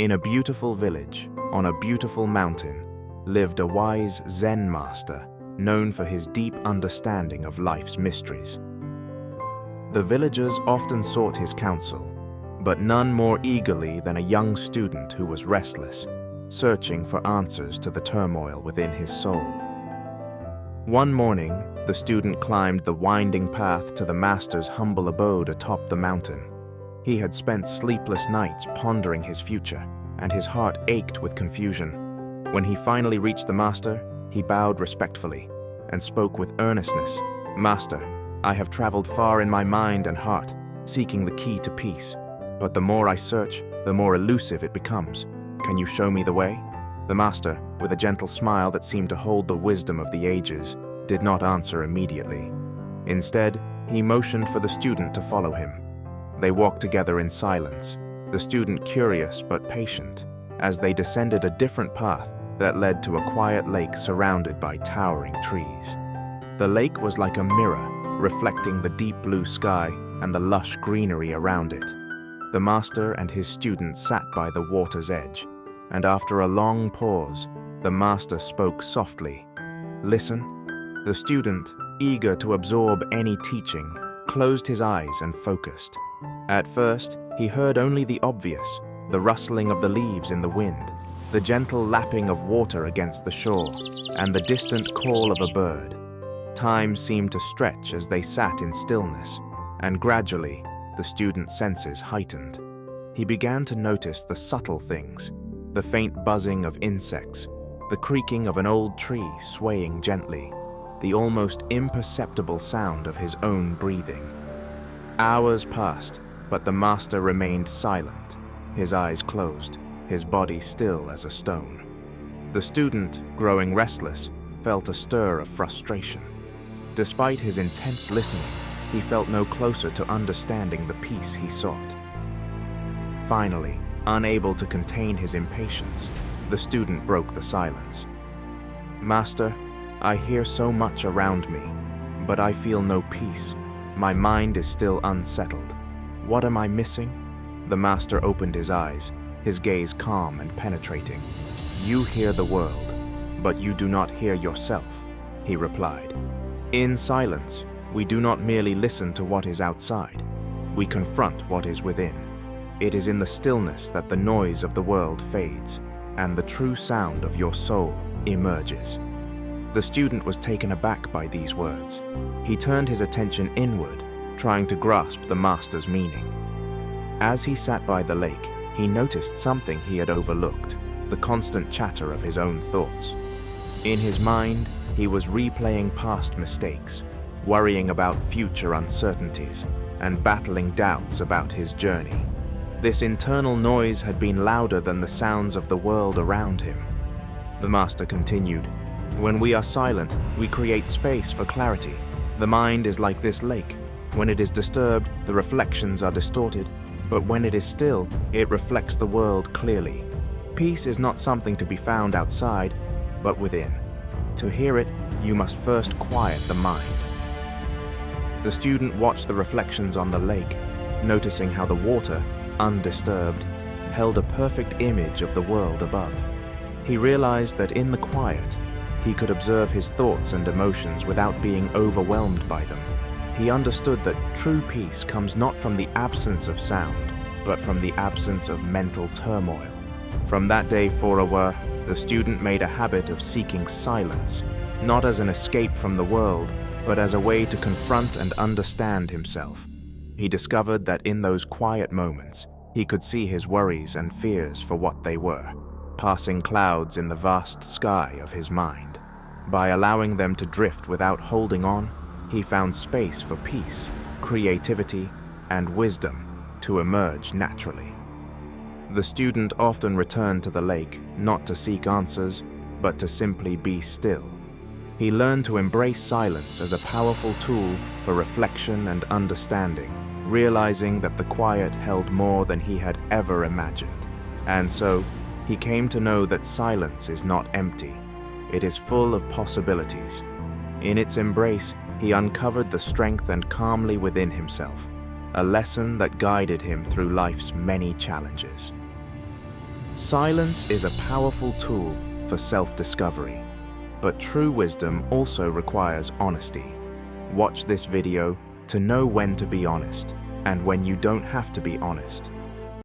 In a beautiful village, on a beautiful mountain, lived a wise Zen master known for his deep understanding of life's mysteries. The villagers often sought his counsel, but none more eagerly than a young student who was restless, searching for answers to the turmoil within his soul. One morning, the student climbed the winding path to the master's humble abode atop the mountain. He had spent sleepless nights pondering his future, and his heart ached with confusion. When he finally reached the master, he bowed respectfully and spoke with earnestness. "Master, I have traveled far in my mind and heart, seeking the key to peace. But the more I search, the more elusive it becomes. Can you show me the way?" The master, with a gentle smile that seemed to hold the wisdom of the ages, did not answer immediately. Instead, he motioned for the student to follow him. They walked together in silence, the student curious but patient, as they descended a different path that led to a quiet lake surrounded by towering trees. The lake was like a mirror, reflecting the deep blue sky and the lush greenery around it. The master and his student sat by the water's edge, and after a long pause, the master spoke softly. "Listen." The student, eager to absorb any teaching, closed his eyes and focused. At first, he heard only the obvious, the rustling of the leaves in the wind, the gentle lapping of water against the shore, and the distant call of a bird. Time seemed to stretch as they sat in stillness, and gradually, the student's senses heightened. He began to notice the subtle things, the faint buzzing of insects, the creaking of an old tree swaying gently, the almost imperceptible sound of his own breathing. Hours passed, but the master remained silent, his eyes closed, his body still as a stone. The student, growing restless, felt a stir of frustration. Despite his intense listening, he felt no closer to understanding the peace he sought. Finally, unable to contain his impatience, the student broke the silence. "Master, I hear so much around me, but I feel no peace. My mind is still unsettled. What am I missing?" The master opened his eyes, his gaze calm and penetrating. "You hear the world, but you do not hear yourself," he replied. "In silence, we do not merely listen to what is outside, we confront what is within. It is in the stillness that the noise of the world fades, and the true sound of your soul emerges." The student was taken aback by these words. He turned his attention inward, trying to grasp the master's meaning. As he sat by the lake, he noticed something he had overlooked, the constant chatter of his own thoughts. In his mind, he was replaying past mistakes, worrying about future uncertainties, and battling doubts about his journey. This internal noise had been louder than the sounds of the world around him. The master continued, "When we are silent, we create space for clarity. The mind is like this lake. When it is disturbed, the reflections are distorted, but when it is still, it reflects the world clearly. Peace is not something to be found outside, but within. To hear it, you must first quiet the mind." The student watched the reflections on the lake, noticing how the water, undisturbed, held a perfect image of the world above. He realized that in the quiet, he could observe his thoughts and emotions without being overwhelmed by them. He understood that true peace comes not from the absence of sound, but from the absence of mental turmoil. From that day forward, the student made a habit of seeking silence, not as an escape from the world, but as a way to confront and understand himself. He discovered that in those quiet moments, he could see his worries and fears for what they were, passing clouds in the vast sky of his mind. By allowing them to drift without holding on, he found space for peace, creativity, and wisdom to emerge naturally. The student often returned to the lake, not to seek answers, but to simply be still. He learned to embrace silence as a powerful tool for reflection and understanding, realizing that the quiet held more than he had ever imagined. And so, he came to know that silence is not empty. It is full of possibilities. In its embrace, he uncovered the strength and calmly within himself, a lesson that guided him through life's many challenges. Silence is a powerful tool for self-discovery, but true wisdom also requires honesty. Watch this video to know when to be honest and when you don't have to be honest.